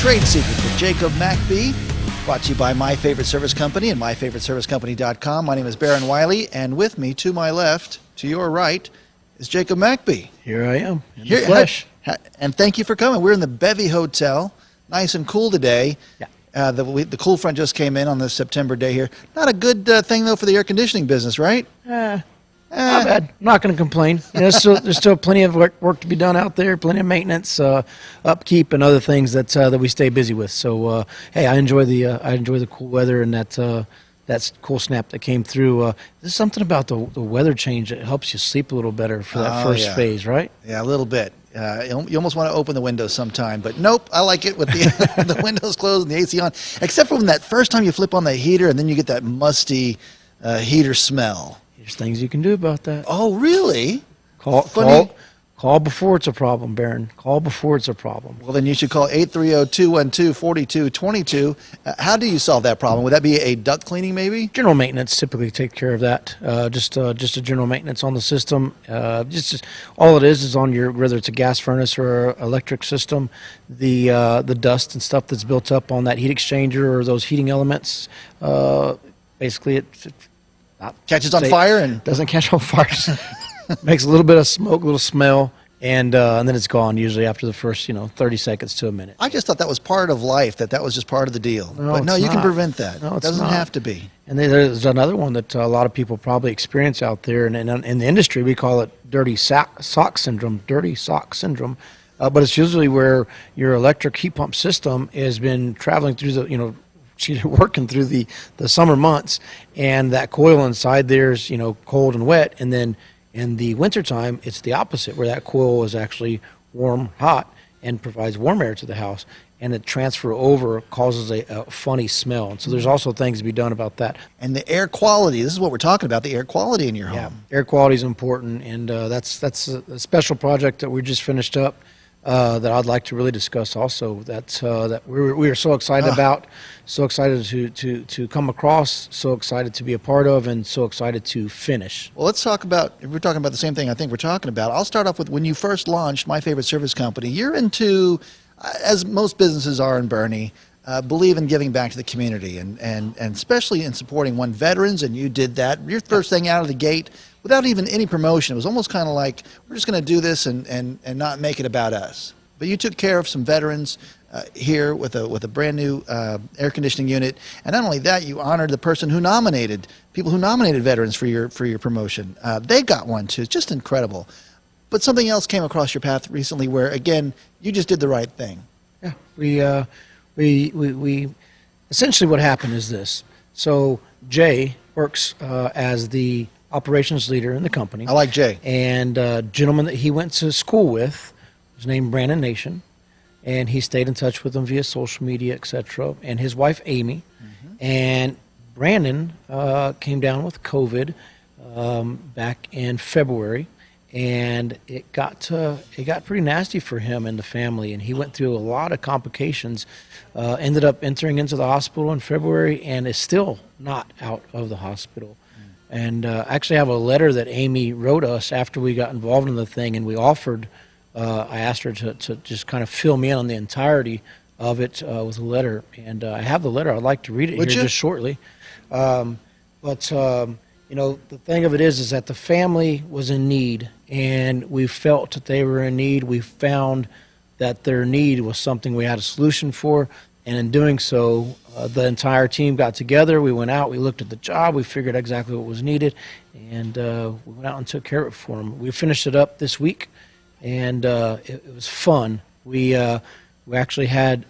Trade Secrets with Jacob McBee, brought to you by My Favorite Service Company and MyFavoriteServiceCompany.com. My name is Baron Wiley, and with me, to my left, to your right, is Jacob McBee. Here I am, in the flesh. And thank you for coming. We're in the Bevy Hotel, nice and cool today. Yeah. The cool front just came in on this September day here. Not a good thing, though, for the air conditioning business, right? Not bad. I'm not going to complain. You know, there's still plenty of work to be done out there, plenty of maintenance, upkeep, and other things that we stay busy with. So, hey, I enjoy the cool weather and that cool snap that came through. There's something about the weather change that helps you sleep a little better for that first phase, right? Yeah, a little bit. You almost want to open the windows sometime, but nope, I like it with the the windows closed and the AC on, except for when that first time you flip on the heater and then you get that musty heater smell. There's things you can do about that. Oh, really? Call before it's a problem, Baron. Call before it's a problem. Well, then you should call 830-212-4222. How do you solve that problem? Would that be a duct cleaning, maybe? General maintenance typically take care of that. Just a general maintenance on the system. Just all it is on your, whether it's a gas furnace or electric system, the dust and stuff that's built up on that heat exchanger or those heating elements. Basically, it catches on fire and doesn't catch on fire. Makes a little bit of smoke, a little smell, and then it's gone usually after the first 30 seconds to a minute. I just thought that was part of life, that was just part of the deal. No, but no, you can prevent that. No, it doesn't have to be. And there's another one that a lot of people probably experience out there, and in the industry we call it dirty sock syndrome. Dirty sock syndrome, but it's usually where your electric heat pump system has been traveling through the working through the summer months, and that coil inside there's cold and wet, and then in the wintertime, it's the opposite, where that coil is actually warm, hot, and provides warm air to the house, and the transfer over causes a funny smell. And so there's also things to be done about that. And the air quality, this is what we're talking about, the air quality in your home. Yeah, air quality is important, and that's a special project that we just finished up that I'd like to really discuss also, that we are so excited about, so excited to come across, so excited to be a part of, and so excited to finish. Well, let's talk about, if we're talking about the same thing I think we're talking about, I'll start off with when you first launched My Favorite Service Company. You're into, as most businesses are in Boerne, believe in giving back to the community, and especially in supporting veterans, and you did that. Your first thing out of the gate, without even any promotion, it was almost kind of like, we're just going to do this and not make it about us. But you took care of some veterans here with a brand new air conditioning unit, and not only that, you honored the person who nominated veterans for your promotion. They got one too. It's just incredible. But something else came across your path recently, where again you just did the right thing. Yeah, we essentially what happened is this. So Jay works as the operations leader in the company. I like Jay. And a gentleman that he went to school with was named Brandon Nation, and he stayed in touch with him via social media, etc. And his wife Amy, and Brandon came down with COVID back in February, and it got pretty nasty for him and the family, and he went through a lot of complications. Ended up entering into the hospital in February, and is still not out of the hospital. And I actually have a letter that Amy wrote us after we got involved in the thing, and we offered. I asked her to just kind of fill me in on the entirety of it with a letter, and I have the letter. I'd like to read it here just shortly. The thing of it is that the family was in need, and we felt that they were in need. We found that their need was something we had a solution for, and in doing so, the entire team got together. We went out, we looked at the job, we figured exactly what was needed, and we went out and took care of it for them. We finished it up this week, and it was fun. We actually had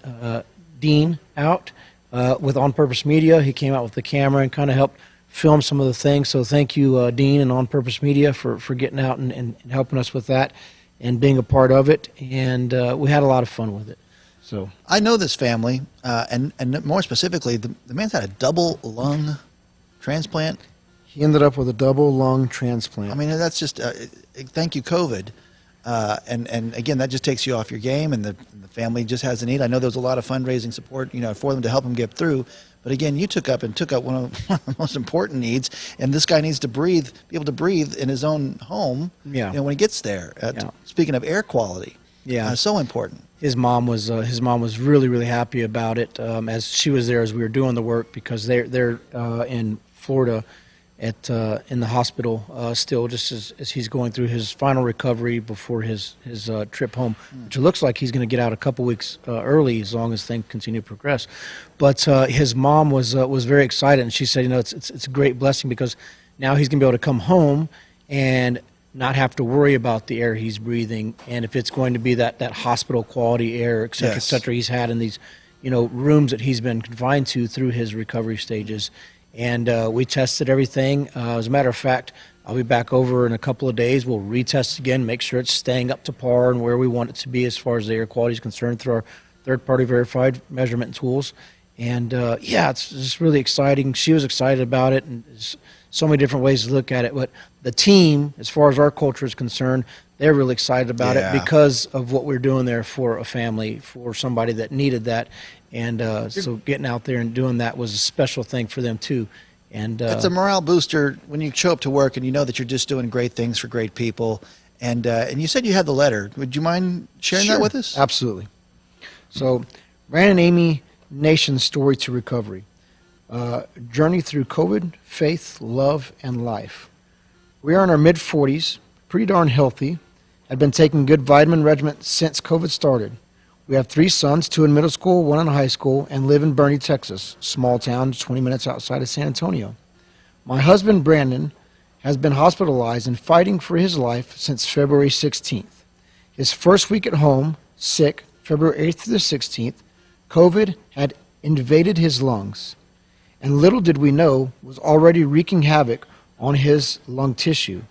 Dean out with On Purpose Media. He came out with the camera and kind of helped film some of the things. So thank you, Dean and On Purpose Media, for getting out and helping us with that and being a part of it. And we had a lot of fun with it. So I know this family, and more specifically, the man's had a double lung transplant. He ended up with a double lung transplant. I mean, that's just thank you, COVID. And again, that just takes you off your game, and the family just has a need. I know there was a lot of fundraising support, for them to help them get through. But again, you took up one of the most important needs, and this guy needs to be able to breathe in his own home. Yeah. When he gets there. Speaking of air quality, Yeah. So important. His mom was really really happy about it, as she was there as we were doing the work, because they're in Florida at in the hospital still, just as he's going through his final recovery before his trip home, which it looks like he's going to get out a couple weeks early as long as things continue to progress. But his mom was very excited, and she said, you know, it's a great blessing because now he's going to be able to come home and not have to worry about the air he's breathing, and if it's going to be that hospital quality air, et cetera, Yes. et cetera, he's had in these, you know, rooms that he's been confined to through his recovery stages. And we tested everything. As a matter of fact, I'll be back over in a couple of days. We'll retest again, make sure it's staying up to par and where we want it to be as far as the air quality is concerned through our third-party verified measurement tools. And yeah, it's just really exciting. She was excited about it, and there's so many different ways to look at it. But the team, as far as our culture is concerned, they're really excited about Yeah. it because of what we're doing there for a family, for somebody that needed that. And so getting out there and doing that was a special thing for them too. And It's a morale booster when you show up to work and you know that you're just doing great things for great people. And you said you had the letter. Would you mind sharing that Sure. with us? Absolutely. So, Brandon and Amy Nation's story to recovery. Journey through COVID, faith, love, and life. We are in our mid-40s, pretty darn healthy, had been taking good vitamin regimen since COVID started. We have 3 sons, 2 in middle school, 1 in high school, and live in Boerne, Texas, small town 20 minutes outside of San Antonio. My husband, Brandon, has been hospitalized and fighting for his life since February 16th. His first week at home, sick, February 8th to the 16th, COVID had invaded his lungs, and little did we know was already wreaking havoc on his lung tissue,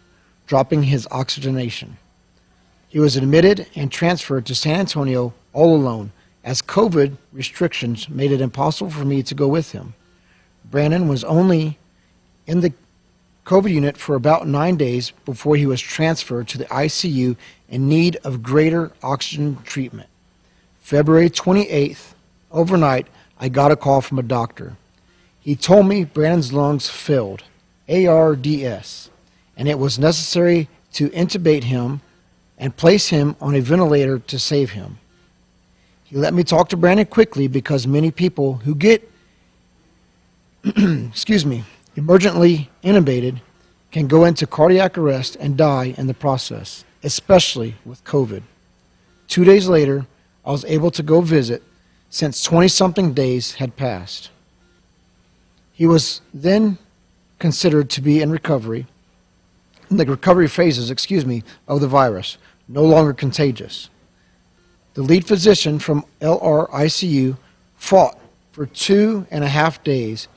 dropping his oxygenation. He was admitted and transferred to San Antonio all alone, as COVID restrictions made it impossible for me to go with him. Brandon was only in the COVID unit for about 9 days before he was transferred to the ICU in need of greater oxygen treatment. February 28th, overnight, I got a call from a doctor. He told me Brandon's lungs failed, ARDS, and it was necessary to intubate him and place him on a ventilator to save him. He let me talk to Brandon quickly because many people who get emergently intubated can go into cardiac arrest and die in the process, especially with COVID. 2 days later, I was able to go visit since 20-something days had passed. He was then considered to be in recovery, in the recovery phases, of the virus, no longer contagious. The lead physician from LRICU fought for 2.5 days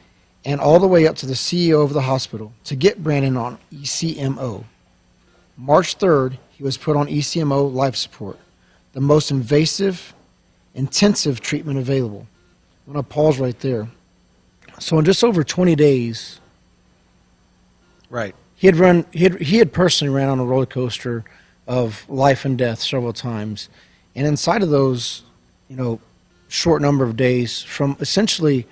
and all the way up to the CEO of the hospital to get Brandon on ECMO. March 3rd, he was put on ECMO life support, the most invasive, intensive treatment available. I'm going to pause right there. So in just over 20 days, Right. he had personally ran on a roller coaster of life and death several times. And inside of those, short number of days, from essentially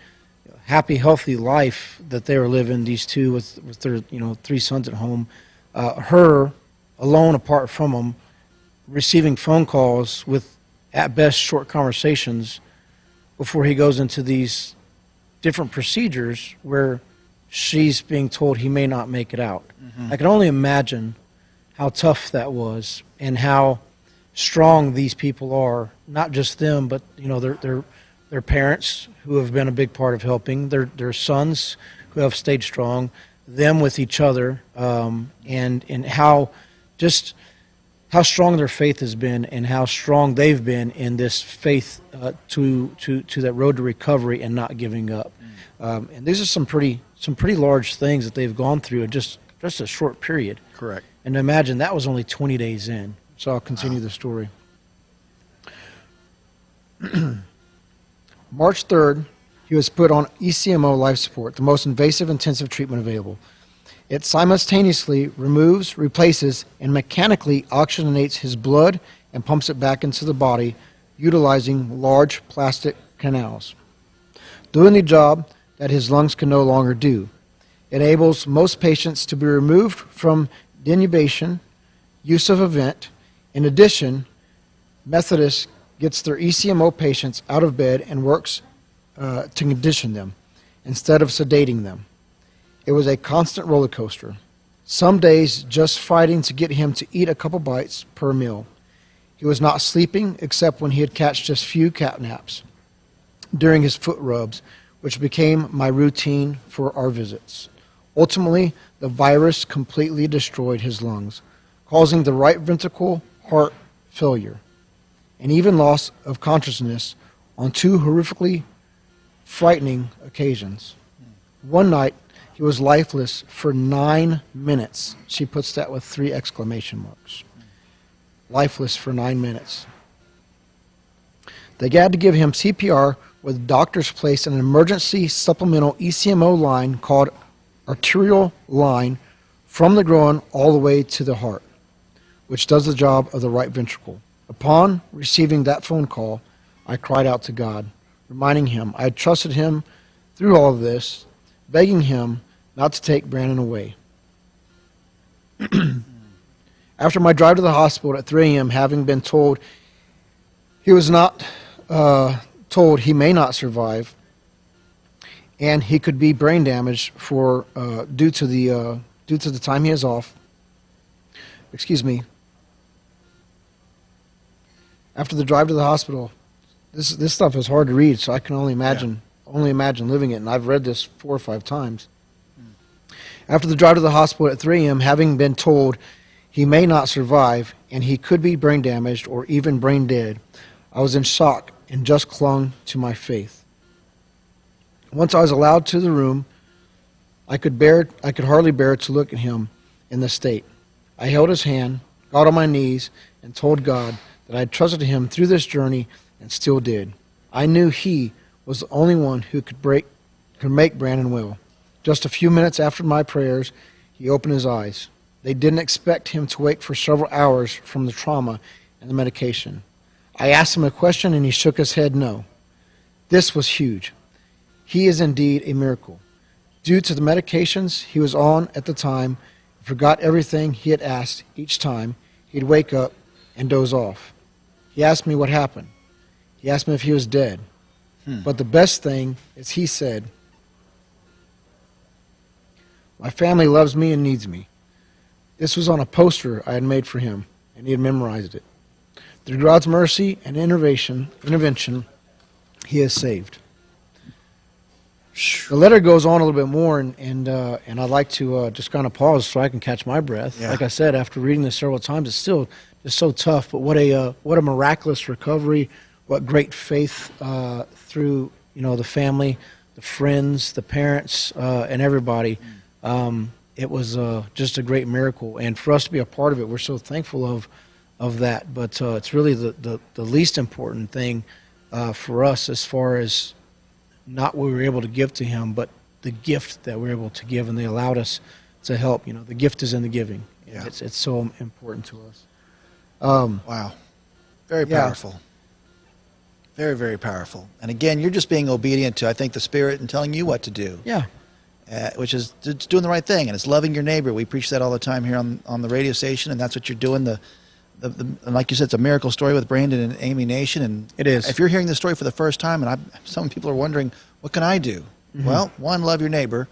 happy, healthy life that they were living, these two with their 3 sons at home, her alone apart from them, receiving phone calls with at best short conversations before he goes into these different procedures where she's being told he may not make it out. Mm-hmm. I can only imagine how tough that was and how strong these people are, not just them, but their parents who have been a big part of helping, their sons who have stayed strong, them with each other, and how strong their faith has been and how strong they've been in this faith to that road to recovery and not giving up. And these are some pretty large things that they've gone through in just a short period. Correct. And imagine that was only 20 days in. So I'll continue the story. March 3rd, he was put on ECMO life support, the most invasive intensive treatment available. It simultaneously removes, replaces, and mechanically oxygenates his blood and pumps it back into the body, utilizing large plastic canals, doing the job that his lungs can no longer do. It enables most patients to be removed from denubation, use of a vent. In addition, Methodist gets their ECMO patients out of bed and works to condition them instead of sedating them. It was a constant roller coaster. Some days just fighting to get him to eat a couple bites per meal. He was not sleeping except when he had catch just few cat naps during his foot rubs, which became my routine for our visits. Ultimately, the virus completely destroyed his lungs, causing the right ventricle heart failure and even loss of consciousness on 2 horrifically frightening occasions. One night, he was lifeless for 9 minutes. She puts that with 3 exclamation marks. Lifeless for 9 minutes. They had to give him CPR where the doctors placed an emergency supplemental ECMO line called arterial line from the groin all the way to the heart, which does the job of the right ventricle. Upon receiving that phone call, I cried out to God, reminding him I had trusted him through all of this, begging him not to take Brandon away. After my drive to the hospital at 3 a.m., having been told he was not told he may not survive, and he could be brain damaged for due to the time he is off. Excuse me. After the drive to the hospital, this stuff is hard to read, so I can only imagine living it, and I've read this 4 or 5 times. After the drive to the hospital at 3 a.m., having been told he may not survive and he could be brain damaged or even brain dead, I was in shock and just clung to my faith. Once I was allowed to the room, I could hardly bear to look at him in this state. I held his hand, got on my knees, and told God that I had trusted him through this journey and still did. I knew he was the only one who could make Brandon well. Just a few minutes after my prayers, he opened his eyes. They didn't expect him to wake for several hours from the trauma and the medication. I asked him a question and he shook his head no. This was huge. He is indeed a miracle. Due to the medications he was on at the time, he forgot everything he had asked each time. He'd wake up and doze off. He asked me what happened. He asked me if he was dead. But the best thing is he said, "My family loves me and needs me." This was on a poster I had made for him, and he had memorized it. Through God's mercy and intervention, he is saved. The letter goes on a little bit more, and I'd like to just kind of pause so I can catch my breath. Yeah. Like I said, after reading this several times, it's still just so tough. But what a miraculous recovery! What great faith through the family, the friends, the parents, and everybody. It was just a great miracle, and for us to be a part of it, we're so thankful of that. But it's really the least important thing for us as far as not what we were able to give to him, but the gift that we were able to give, and they allowed us to help. The gift is in the giving. Yeah. It's so important to us. Wow. Very powerful. Very, very powerful. And again, you're just being obedient to, I think, the Spirit and telling you what to do. Yeah. Which is it's doing the right thing, and it's loving your neighbor. We preach that all the time here on the radio station, and that's what you're doing. And like you said, it's a miracle story with Brandon and Amy Nation. And it is. If you're hearing this story for the first time, and some people are wondering, what can I do? Mm-hmm. Well, 1, love your neighbor.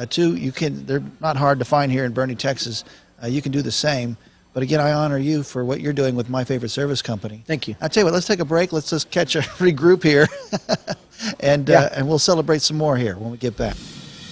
2, they're not hard to find here in Boerne, Texas. You can do the same. But again, I honor you for what you're doing with My Favorite Service Company. Thank you. I'll tell you what, let's take a break. Let's just regroup here, and we'll celebrate some more here when we get back.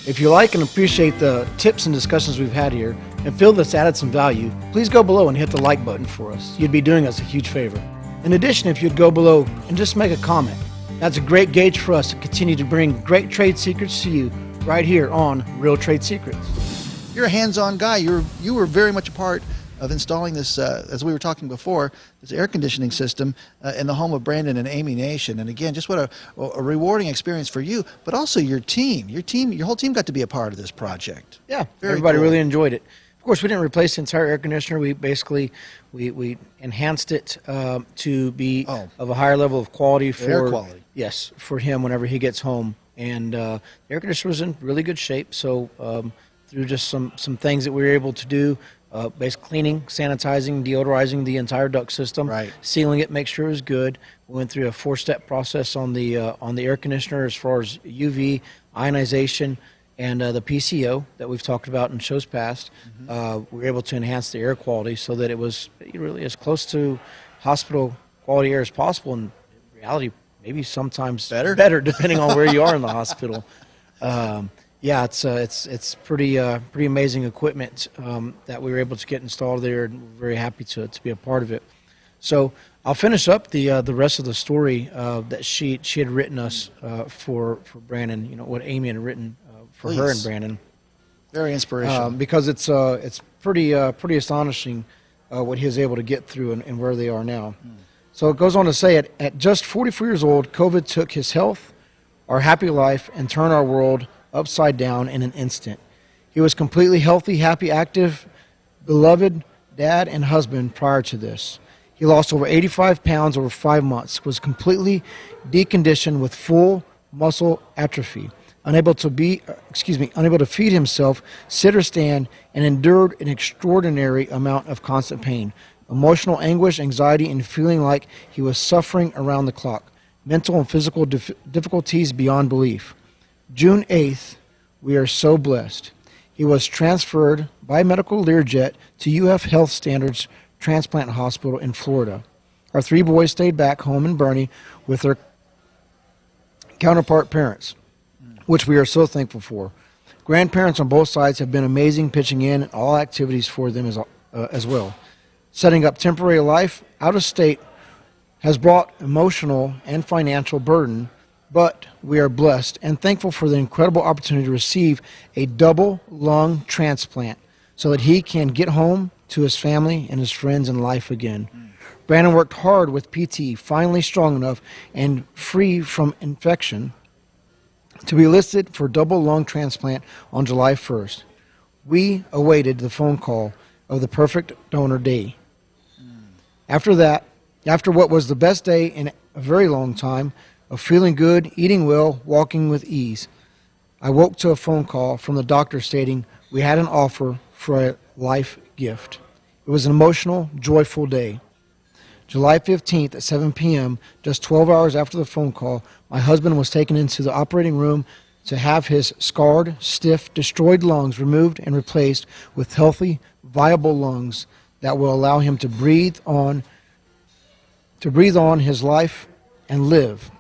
If you like and appreciate the tips and discussions we've had here and feel that's added some value, please go below and hit the like button for us. You'd be doing us a huge favor. In addition, if you'd go below and just make a comment, that's a great gauge for us to continue to bring great trade secrets to you right here on Real Trade Secrets. You're a hands-on guy. You were very much a part of installing this, as we were talking before, this air conditioning system in the home of Brandon and Amy Nation. And again, just what a rewarding experience for you, but also your team. Your whole team got to be a part of this project. Yeah, Very everybody cool. really enjoyed it. Of course, we didn't replace the entire air conditioner. We basically we enhanced it to be of a higher level of quality for air quality. Yes, for him whenever he gets home. And the air conditioner was in really good shape. So through just some things that we were able to do, basically cleaning, sanitizing, deodorizing the entire duct system, Right. sealing it, make sure it was good. We went through a 4-step process on the air conditioner as far as UV, ionization, and the PCO that we've talked about in shows past. We were able to enhance the air quality so that it was really as close to hospital quality air as possible. In reality, maybe sometimes better depending on where you are in the hospital. Yeah, it's pretty amazing equipment that we were able to get installed there, and we're very happy to be a part of it. So I'll finish up the rest of the story that she had written us for Brandon. What Amy had written for her and Brandon. Very inspirational. Because it's pretty astonishing what he was able to get through and where they are now. So it goes on to say, at just 44 years old, COVID took his health, our happy life, and turned our world upside down in an instant. He was completely healthy, happy, active, beloved dad and husband prior to this. He lost over 85 pounds over 5 months, was completely deconditioned with full muscle atrophy, unable to feed himself, sit or stand, and endured an extraordinary amount of constant pain, emotional anguish, anxiety, and feeling like he was suffering around the clock, mental and physical difficulties beyond belief. June 8th, we are so blessed. He was transferred by medical Learjet to UF Health Standards Transplant Hospital in Florida. Our 3 boys stayed back home in Boerne with their counterpart parents, which we are so thankful for. Grandparents on both sides have been amazing, pitching in all activities for them as well. Setting up temporary life out of state has brought emotional and financial burden, but we are blessed and thankful for the incredible opportunity to receive a double lung transplant so that he can get home to his family and his friends and life again. Brandon worked hard with PT, finally strong enough and free from infection to be listed for double lung transplant on July 1st. We awaited the phone call of the perfect donor day. After what was the best day in a very long time, of feeling good, eating well, walking with ease, I woke to a phone call from the doctor stating we had an offer for a life gift. It was an emotional, joyful day. July 15th at 7 p.m., just 12 hours after the phone call, my husband was taken into the operating room to have his scarred, stiff, destroyed lungs removed and replaced with healthy, viable lungs that will allow him to breathe on his life and live.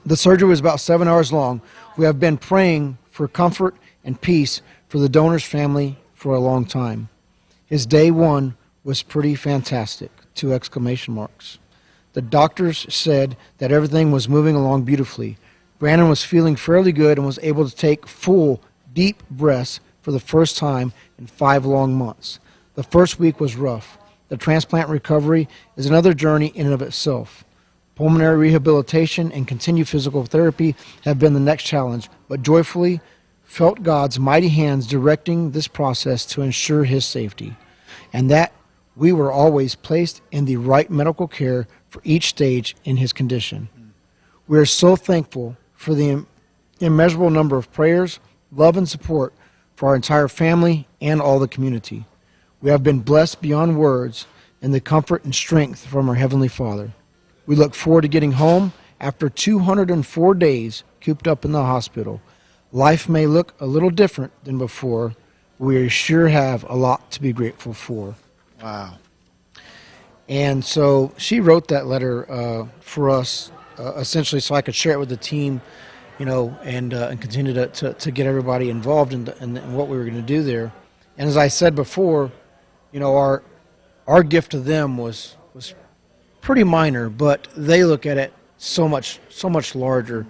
The surgery was about 7 hours long. We have been praying for comfort and peace for the donor's family for a long time. His day 1 was pretty fantastic, 2 exclamation marks. The doctors said that everything was moving along beautifully. Brandon was feeling fairly good and was able to take full, deep breaths for the first time in 5 long months. The first week was rough. The transplant recovery is another journey in and of itself. Pulmonary rehabilitation and continued physical therapy have been the next challenge, but joyfully felt God's mighty hands directing this process to ensure his safety, and that we were always placed in the right medical care for each stage in his condition. We are so thankful for the immeasurable number of prayers, love, and support for our entire family and all the community. We have been blessed beyond words in the comfort and strength from our Heavenly Father. We look forward to getting home after 204 days cooped up in the hospital. Life may look a little different than before. We sure have a lot to be grateful for. Wow. And so she wrote that letter for us, essentially so I could share it with the team, and continue to get everybody involved in what we were going to do there. And as I said before, our gift to them was pretty minor, but they look at it so much larger,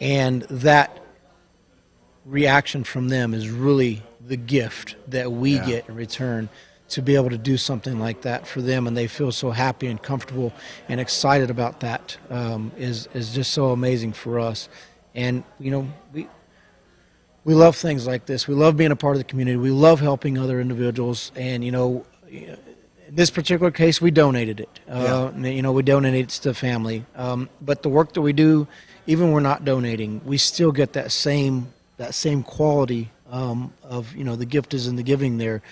and that reaction from them is really the gift that we get in return, to be able to do something like that for them, and they feel so happy and comfortable and excited about that is just so amazing for us. And we love things like this. We love being a part of the community. We love helping other individuals, and in this particular case, we donated it. We donated it to the family. But the work that we do, even when we're not donating, we still get that same quality of the gift is in the giving there.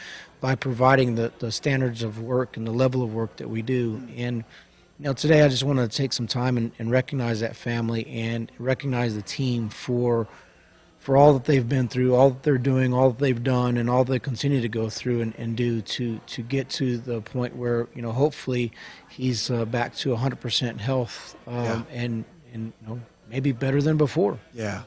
by providing the standards of work and the level of work that we do. And today I just want to take some time and recognize that family and recognize the team for all that they've been through, all that they're doing, all that they've done, and all they continue to go through and do to get to the point where, hopefully he's back to 100% health and maybe better than before. Yeah.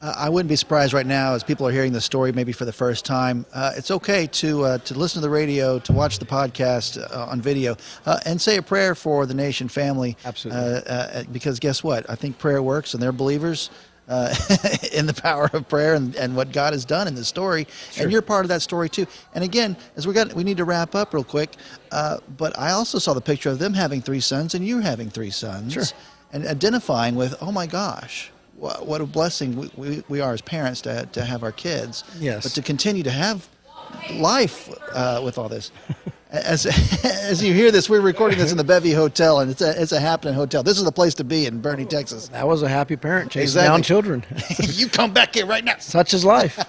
I wouldn't be surprised right now as people are hearing the story maybe for the first time. It's okay to listen to the radio, to watch the podcast on video, and say a prayer for the Nation family. Absolutely. Because guess what? I think prayer works, and they're believers in the power of prayer and what God has done in this story. Sure. And you're part of that story too. And again, as we need to wrap up real quick, but I also saw the picture of them having 3 sons and you having 3 sons. Sure. And identifying with, oh my gosh, what a blessing we are as parents to have our kids. Yes. But to continue to have life with all this. As you hear this, we're recording this in the Bevy Hotel, and it's a happening hotel. This is the place to be in Boerne, Texas. That was a happy parent chasing Exactly. down children. You come back here right now. Such is life.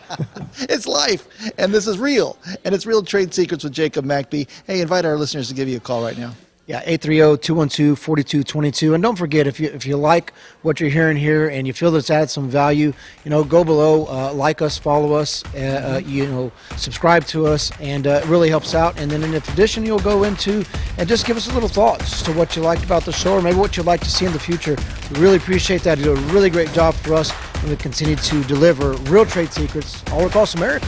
It's life, and this is real, and it's Real Trade Secrets with Jacob McBee. Hey, invite our listeners to give you a call right now. Yeah, 830-212-4222. And don't forget, if you like what you're hearing here and you feel that's added some value, go below, like us, follow us, subscribe to us, and it really helps out. And then in addition, you'll go into and just give us a little thoughts as to what you liked about the show or maybe what you'd like to see in the future. We really appreciate that. You do a really great job for us, and we continue to deliver real trade secrets all across America.